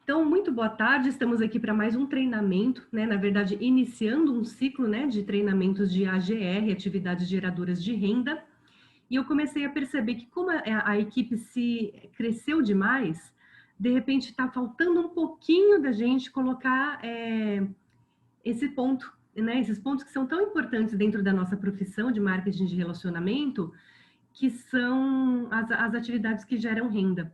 Então, muito boa tarde, estamos aqui para mais um treinamento, né? Na verdade, iniciando um ciclo, né, de treinamentos de AGR, atividades geradoras de renda. E eu comecei a perceber que como a equipe se cresceu demais, de repente está faltando um pouquinho da gente colocar esse ponto, né? Esses pontos que são tão importantes dentro da nossa profissão de marketing de relacionamento, que são as atividades que geram renda.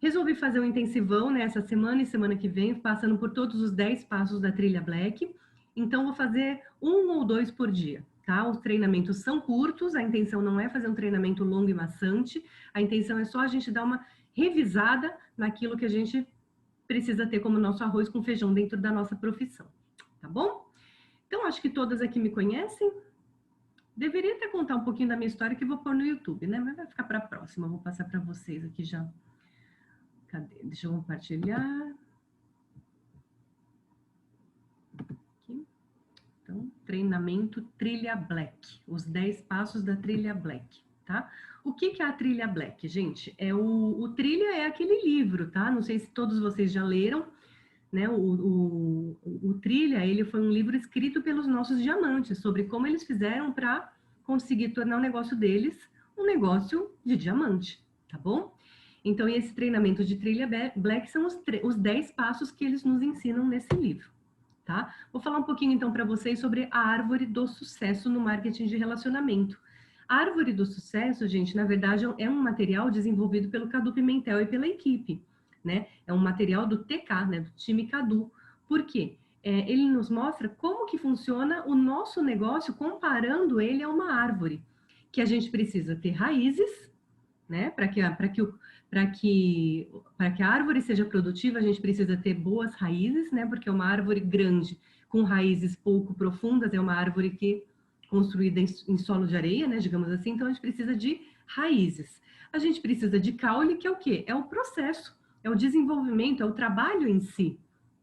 Resolvi fazer um intensivão nessa semana e semana que vem, passando por todos os 10 passos da trilha Black. Então, vou fazer 1 ou 2 por dia, tá? Os treinamentos são curtos, a intenção não é fazer um treinamento longo e maçante, a intenção é só a gente dar uma revisada naquilo que a gente precisa ter como nosso arroz com feijão dentro da nossa profissão, tá bom? Então, acho que todas aqui me conhecem. Deveria até contar um pouquinho da minha história que eu vou pôr no YouTube, né? Mas vai ficar para a próxima. Eu vou passar para vocês aqui já. Cadê? Deixa eu compartilhar. Aqui. Então, treinamento Trilha Black. Os 10 passos da Trilha Black, tá? O que é a Trilha Black, gente? O Trilha é aquele livro, tá? Não sei se todos vocês já leram, né? O Trilha, ele foi um livro escrito pelos nossos diamantes, sobre como eles fizeram para conseguir tornar o negócio deles um negócio de diamante, tá bom? Então, esse treinamento de Trilha Black são os 10 passos que eles nos ensinam nesse livro, tá? Vou falar um pouquinho, então, para vocês sobre a árvore do sucesso no marketing de relacionamento. A árvore do sucesso, gente, na verdade, é um material desenvolvido pelo Cadu Pimentel e pela equipe, né? É um material do TK, né? Do time Cadu. Por quê? Ele nos mostra como que funciona o nosso negócio comparando ele a uma árvore, que a gente precisa ter raízes, né? Para que a árvore seja produtiva, a gente precisa ter boas raízes, né? Porque uma árvore grande com raízes pouco profundas é uma árvore que construída em solo de areia, né? Digamos assim. Então a gente precisa de raízes. A gente precisa de caule, que é o quê? É o processo, é o desenvolvimento, é o trabalho em si,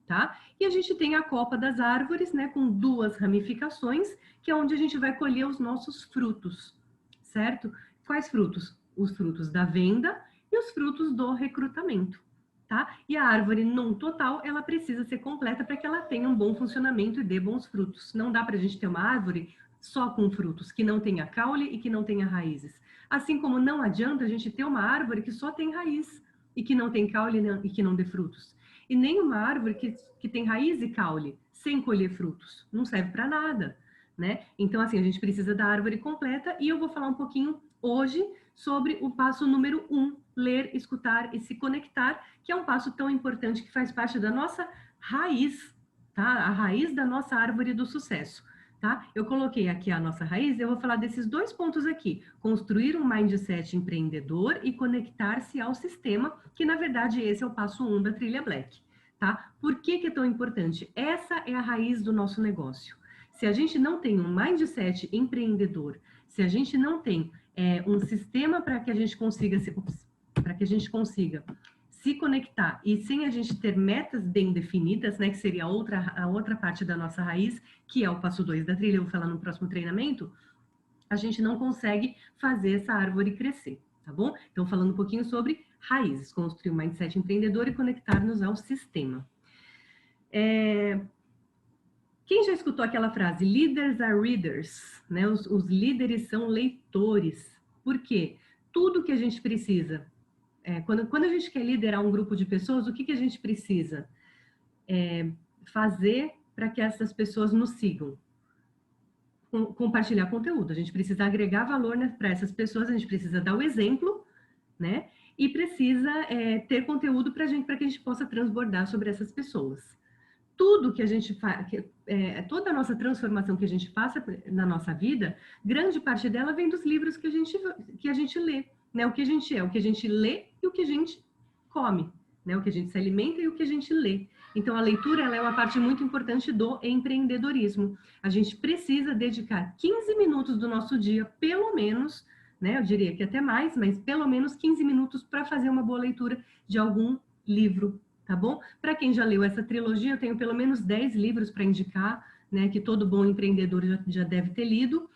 tá? E a gente tem a copa das árvores, né? Com 2 ramificações, que é onde a gente vai colher os nossos frutos, certo? Quais frutos? Os frutos da venda e os frutos do recrutamento, tá? E a árvore, num total, ela precisa ser completa para que ela tenha um bom funcionamento e dê bons frutos. Não dá para a gente ter uma árvore só com frutos, que não tenha caule e que não tenha raízes. Assim como não adianta a gente ter uma árvore que só tem raiz e que não tem caule e que não dê frutos. E nem uma árvore que tem raiz e caule sem colher frutos. Não serve para nada, né? Então, assim, a gente precisa da árvore completa e eu vou falar um pouquinho hoje sobre o passo número 1, ler, escutar e se conectar, que é um passo tão importante que faz parte da nossa raiz, tá? A raiz da nossa árvore do sucesso, tá? Eu coloquei aqui a nossa raiz, eu vou falar desses 2 pontos aqui, construir um mindset empreendedor e conectar-se ao sistema, que na verdade esse é o passo 1 da Trilha Black, tá? Por que é tão importante? Essa é a raiz do nosso negócio. Se a gente não tem um mindset empreendedor, se a gente não tem um sistema para que a gente consiga se conectar e sem a gente ter metas bem definidas, né, que seria a outra parte da nossa raiz, que é o passo 2 da trilha, eu vou falar no próximo treinamento, a gente não consegue fazer essa árvore crescer, tá bom? Então, falando um pouquinho sobre raízes, construir um mindset empreendedor e conectar-nos ao sistema. Quem já escutou aquela frase, leaders are readers, né? Os líderes são leitores. Por quê? Tudo que a gente precisa, quando a gente quer liderar um grupo de pessoas, o que a gente precisa fazer para que essas pessoas nos sigam? Compartilhar conteúdo. A gente precisa agregar valor, né, para essas pessoas, a gente precisa dar o exemplo, né? E precisa ter conteúdo para que a gente possa transbordar sobre essas pessoas. Tudo que a gente faz, toda a nossa transformação que a gente passa na nossa vida, grande parte dela vem dos livros que a gente lê, né? O que a gente lê e o que a gente come, né? O que a gente se alimenta e o que a gente lê. Então, a leitura ela é uma parte muito importante do empreendedorismo. A gente precisa dedicar 15 minutos do nosso dia, pelo menos, né? Eu diria que até mais, mas pelo menos 15 minutos para fazer uma boa leitura de algum livro, tá bom? Para quem já leu essa trilogia, eu tenho pelo menos 10 livros para indicar, né, que todo bom empreendedor já deve ter lido.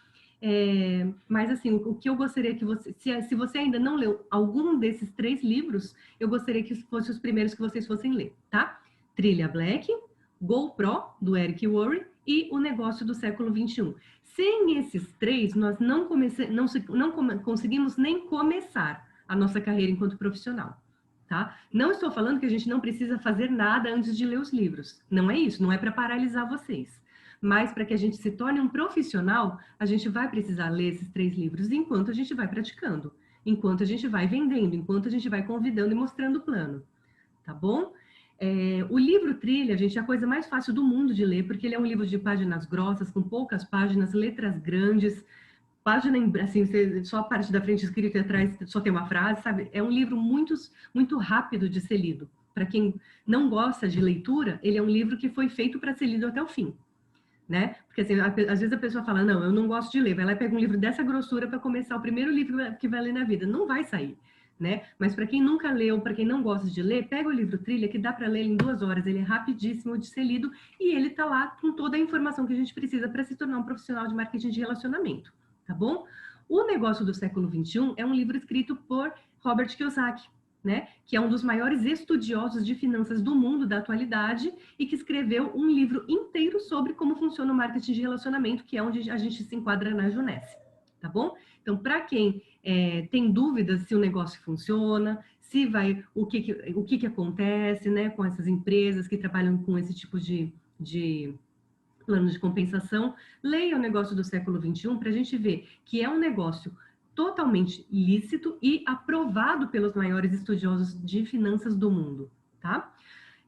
Mas assim, o que eu gostaria que você, se você ainda não leu algum desses 3 livros, eu gostaria que fossem os primeiros que vocês fossem ler, tá? Trilha Black, GoPro, do Eric Worre, e O Negócio do Século XXI. Sem esses três, nós não conseguimos nem começar a nossa carreira enquanto profissional. Tá? Não estou falando que a gente não precisa fazer nada antes de ler os livros. Não é isso, não é para paralisar vocês. Mas para que a gente se torne um profissional, a gente vai precisar ler esses 3 livros enquanto a gente vai praticando, enquanto a gente vai vendendo, enquanto a gente vai convidando e mostrando o plano. Tá bom? O livro Trilha, gente, é a coisa mais fácil do mundo de ler, porque ele é um livro de páginas grossas, com poucas páginas, letras grandes, página, assim, só a parte da frente escrita e atrás só tem uma frase, sabe? É um livro muito rápido de ser lido. Para quem não gosta de leitura, ele é um livro que foi feito para ser lido até o fim, né? Porque assim, às vezes a pessoa fala, não, eu não gosto de ler, vai lá e pega um livro dessa grossura para começar o primeiro livro que vai ler na vida. Não vai sair, né? Mas para quem nunca leu, para quem não gosta de ler, pega o livro Trilha, que dá para ler em 2 horas, ele é rapidíssimo de ser lido e ele tá lá com toda a informação que a gente precisa para se tornar um profissional de marketing de relacionamento. Tá bom? O Negócio do Século XXI é um livro escrito por Robert Kiyosaki, né? Que é um dos maiores estudiosos de finanças do mundo da atualidade e que escreveu um livro inteiro sobre como funciona o marketing de relacionamento, que é onde a gente se enquadra na Junesse, tá bom? Então, para quem tem dúvidas se o negócio funciona, se vai, o que acontece, né, com essas empresas que trabalham com esse tipo de plano de compensação, leia O Negócio do Século XXI para a gente ver que é um negócio totalmente lícito e aprovado pelos maiores estudiosos de finanças do mundo, tá?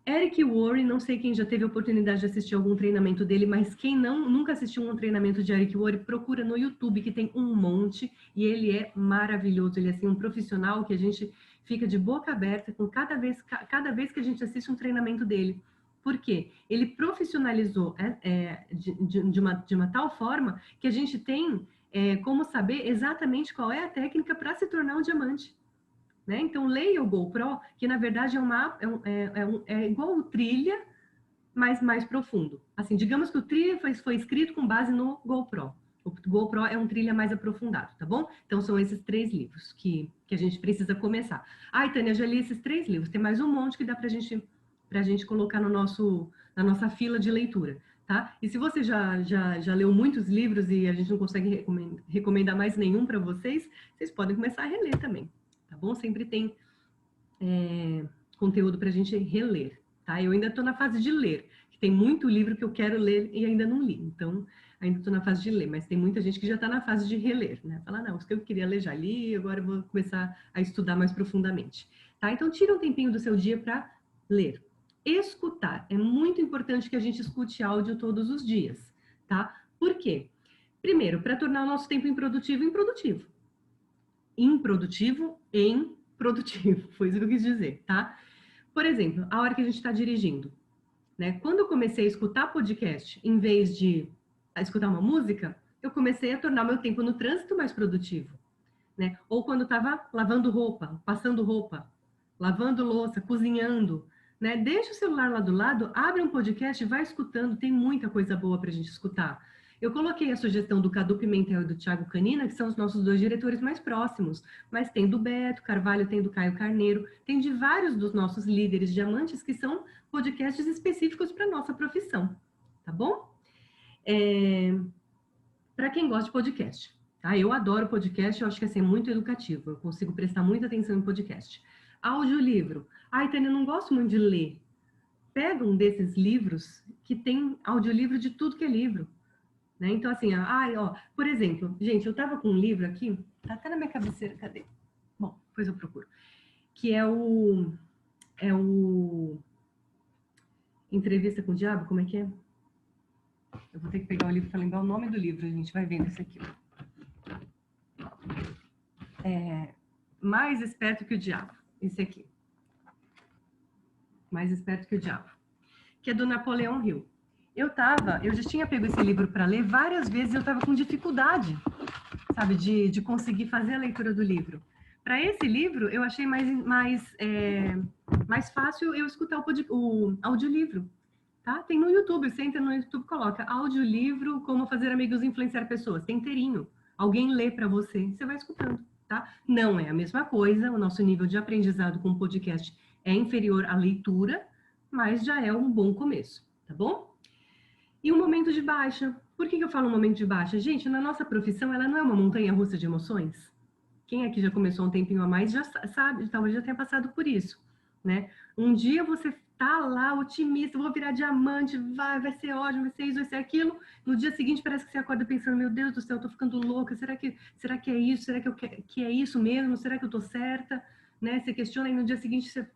Eric Worre, não sei quem já teve a oportunidade de assistir algum treinamento dele, mas quem nunca assistiu um treinamento de Eric Worre, procura no YouTube, que tem um monte, e ele é maravilhoso, ele é assim, um profissional que a gente fica de boca aberta com cada vez que a gente assiste um treinamento dele. Por quê? Ele profissionalizou de uma tal forma que a gente tem como saber exatamente qual é a técnica para se tornar um diamante. Né? Então, leia o GoPro, que na verdade é igual o Trilha, mas mais profundo. Assim, digamos que o Trilha foi escrito com base no GoPro. O GoPro é um Trilha mais aprofundado, tá bom? Então, são esses 3 livros que a gente precisa começar. Ai, Tânia, já li esses 3 livros. Tem mais um monte que dá pra gente colocar na nossa fila de leitura, tá? E se você já leu muitos livros e a gente não consegue recomendar mais nenhum para vocês podem começar a reler também, tá bom? Sempre tem conteúdo para a gente reler, tá? Eu ainda estou na fase de ler, que tem muito livro que eu quero ler e ainda não li, então ainda estou na fase de ler, mas tem muita gente que já está na fase de reler, né? Fala, não, os que eu queria ler já li, agora eu vou começar a estudar mais profundamente, tá? Então tira um tempinho do seu dia para ler. Escutar. É muito importante que a gente escute áudio todos os dias, tá? Por quê? Primeiro, para tornar o nosso tempo improdutivo, em produtivo, foi isso que eu quis dizer, tá? Por exemplo, a hora que a gente está dirigindo, né? Quando eu comecei a escutar podcast, em vez de escutar uma música, eu comecei a tornar meu tempo no trânsito mais produtivo, né? Ou quando eu estava lavando roupa, passando roupa, lavando louça, cozinhando, né? Deixa o celular lá do lado, abre um podcast, vai escutando, tem muita coisa boa para a gente escutar. Eu coloquei a sugestão do Cadu Pimentel e do Thiago Canina, que são os nossos 2 diretores mais próximos, mas tem do Beto Carvalho, tem do Caio Carneiro, tem de vários dos nossos líderes diamantes que são podcasts específicos para a nossa profissão, tá bom? Para quem gosta de podcast, tá? Eu adoro podcast, eu acho que é muito educativo, eu consigo prestar muita atenção em podcast. Audiolivro. Ai, Tânia, eu não gosto muito de ler. Pega um desses livros que tem audiolivro de tudo que é livro. Né? Então, assim, por exemplo, gente, eu tava com um livro aqui, tá até na minha cabeceira, cadê? Bom, depois eu procuro. Que é o Entrevista com o Diabo, como é que é? Eu vou ter que pegar o livro para lembrar o nome do livro, a gente vai vendo isso aqui. Mais Esperto que o Diabo, esse aqui. Mais Esperto que o Diabo. Que é do Napoleão Hill. Eu já tinha pego esse livro para ler várias vezes e eu estava com dificuldade, sabe, de conseguir fazer a leitura do livro. Para esse livro, eu achei mais fácil eu escutar o audiolivro, tá? Tem no YouTube, você entra no YouTube, coloca audiolivro, como fazer amigos e influenciar pessoas, tem inteirinho. Alguém lê para você, você vai escutando, tá? Não é a mesma coisa, o nosso nível de aprendizado com podcast é inferior à leitura, mas já é um bom começo, tá bom? E um momento de baixa. Por que eu falo um momento de baixa? Gente, na nossa profissão, ela não é uma montanha-russa de emoções. Quem aqui já começou um tempinho a mais já sabe, talvez já tenha passado por isso, né? Um dia você tá lá otimista, vou virar diamante, vai ser ótimo, vai ser isso, vai ser aquilo. No dia seguinte parece que você acorda pensando, meu Deus do céu, eu tô ficando louca, será que é isso? Será que é isso mesmo? Será que eu tô certa? Né? Você questiona e no dia seguinte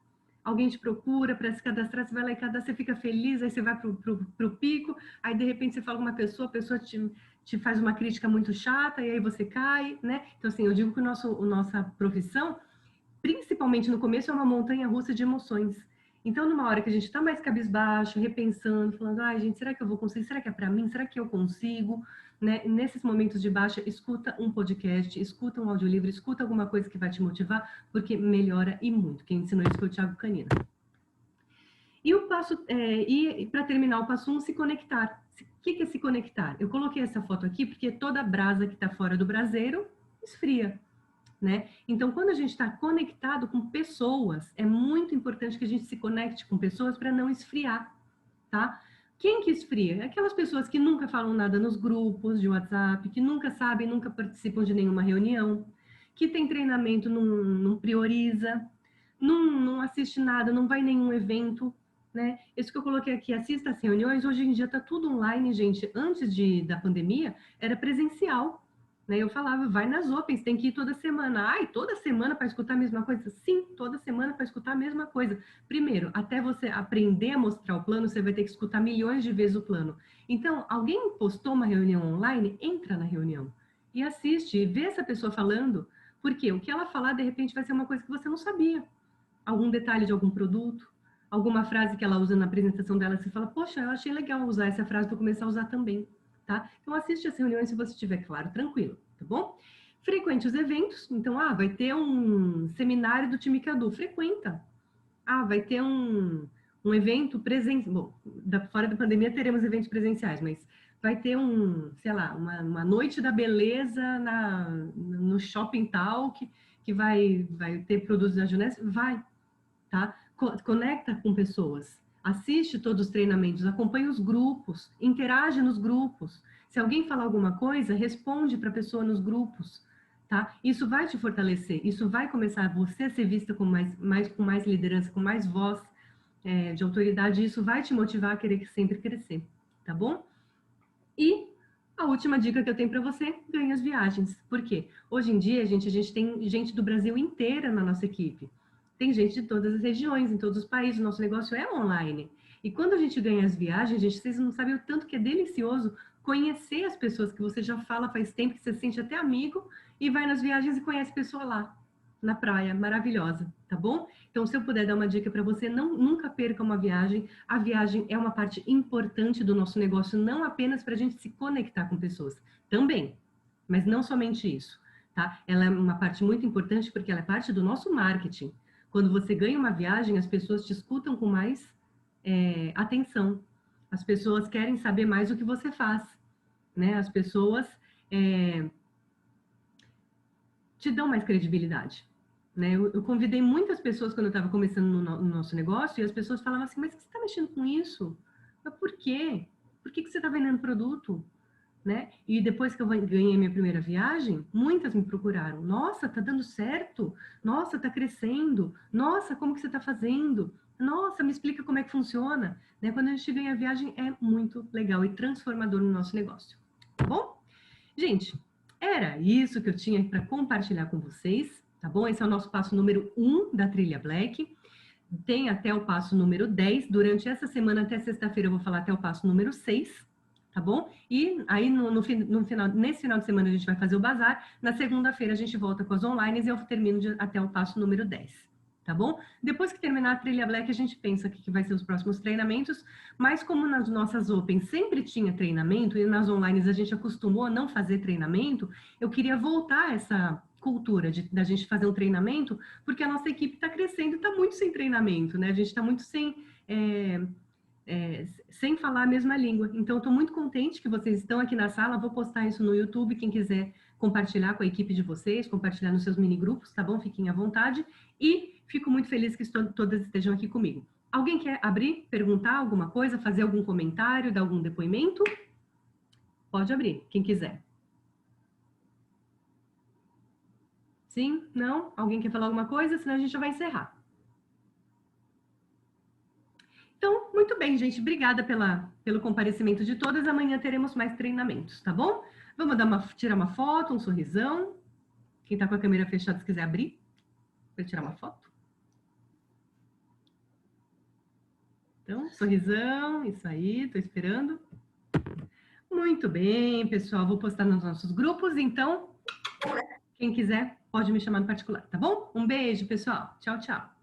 alguém te procura para se cadastrar, você vai lá e cadastra, você fica feliz, aí você vai pro pico, aí de repente você fala com uma pessoa, a pessoa te faz uma crítica muito chata e aí você cai, né? Então, assim, eu digo que nossa profissão, principalmente no começo, é uma montanha-russa de emoções. Então, numa hora que a gente está mais cabisbaixo, repensando, falando, ai, gente, será que eu vou conseguir? Será que é para mim? Será que eu consigo? Né? Nesses momentos de baixa, escuta um podcast, escuta um audiolivro, escuta alguma coisa que vai te motivar, porque melhora e muito. Quem ensinou isso foi o Thiago Canina. E o passo, para terminar, o passo 1, se conectar. O que é se conectar? Eu coloquei essa foto aqui porque toda brasa que está fora do braseiro esfria, né? Então, quando a gente está conectado com pessoas, é muito importante que a gente se conecte com pessoas para não esfriar, tá? Quem que esfria? Aquelas pessoas que nunca falam nada nos grupos de WhatsApp, que nunca sabem, nunca participam de nenhuma reunião, que tem treinamento, não prioriza, não assiste nada, não vai em nenhum evento, né? Isso que eu coloquei aqui, assista às reuniões, hoje em dia está tudo online, gente. Antes da pandemia, era presencial. Né? Eu falava, vai nas Opens, tem que ir toda semana. Ai, toda semana para escutar a mesma coisa? Sim, toda semana para escutar a mesma coisa. Primeiro, até você aprender a mostrar o plano, você vai ter que escutar milhões de vezes o plano. Então, alguém postou uma reunião online? Entra na reunião e assiste, e vê essa pessoa falando, porque o que ela falar, de repente, vai ser uma coisa que você não sabia. Algum detalhe de algum produto, alguma frase que ela usa na apresentação dela, você fala, poxa, eu achei legal usar essa frase, vou começar a usar também. Tá? Então, assiste as reuniões se você estiver claro, tranquilo, tá bom? Frequente os eventos. Então, vai ter um seminário do time Cadu, frequenta. Vai ter um evento presencial. Bom, fora da pandemia teremos eventos presenciais, mas vai ter sei lá, uma noite da beleza no shopping tal, que vai ter produtos da Juness, vai, tá? Conecta com pessoas. Assiste todos os treinamentos, acompanha os grupos, interage nos grupos. Se alguém falar alguma coisa, responde para a pessoa nos grupos, tá? Isso vai te fortalecer, isso vai começar você a ser vista com mais liderança, com mais voz de autoridade, e isso vai te motivar a querer sempre crescer, tá bom? E a última dica que eu tenho para você, ganha as viagens. Por quê? Hoje em dia, a gente tem gente do Brasil inteira na nossa equipe. Tem gente de todas as regiões, em todos os países, o nosso negócio é online. E quando a gente ganha as viagens, gente, vocês não sabem o tanto que é delicioso conhecer as pessoas que você já fala faz tempo, que você se sente até amigo, e vai nas viagens e conhece pessoa lá, na praia, maravilhosa, tá bom? Então, se eu puder dar uma dica para você, nunca perca uma viagem. A viagem é uma parte importante do nosso negócio, não apenas para a gente se conectar com pessoas, também, mas não somente isso, tá? Ela é uma parte muito importante porque ela é parte do nosso marketing. Quando você ganha uma viagem, as pessoas te escutam com mais atenção. As pessoas querem saber mais o que você faz, né? As pessoas te dão mais credibilidade. Né? Eu convidei muitas pessoas quando eu estava começando no nosso negócio e as pessoas falavam assim, mas você está mexendo com isso? Mas por quê? Por que você está vendendo produto? Né? E depois que eu ganhei minha primeira viagem, muitas me procuraram. Nossa, tá dando certo? Nossa, tá crescendo? Nossa, como que você está fazendo? Nossa, me explica como é que funciona. Né? Quando a gente ganha a viagem é muito legal e transformador no nosso negócio. Tá bom? Gente, era isso que eu tinha para compartilhar com vocês, tá bom? Esse é o nosso passo número 1 da Trilha Black. Tem até o passo número 10. Durante essa semana, até sexta-feira, eu vou falar até o passo número 6, tá bom? E aí, nesse final de semana, a gente vai fazer o bazar. Na segunda-feira, a gente volta com as online e eu termino até o passo número 10. Tá bom? Depois que terminar a Trilha Black, a gente pensa que vai ser os próximos treinamentos, mas como nas nossas Open sempre tinha treinamento e nas online a gente acostumou a não fazer treinamento, eu queria voltar essa cultura da gente fazer um treinamento, porque a nossa equipe está crescendo e está muito sem treinamento, né? A gente está muito sem falar a mesma língua. Então, estou muito contente que vocês estão aqui na sala. Vou postar isso no YouTube. Quem quiser compartilhar com a equipe de vocês, compartilhar nos seus mini grupos, tá bom? Fiquem à vontade. E fico muito feliz que todas estejam aqui comigo. Alguém quer abrir, perguntar alguma coisa, fazer algum comentário, dar algum depoimento? Pode abrir, quem quiser. Sim? Não? Alguém quer falar alguma coisa? Senão a gente já vai encerrar. Então, muito bem, gente. Obrigada pelo comparecimento de todas. Amanhã teremos mais treinamentos, tá bom? Vamos tirar uma foto, um sorrisão. Quem está com a câmera fechada, se quiser abrir, para tirar uma foto. Então, sorrisão, isso aí, estou esperando. Muito bem, pessoal. Vou postar nos nossos grupos, então, quem quiser pode me chamar no particular, tá bom? Um beijo, pessoal. Tchau, tchau.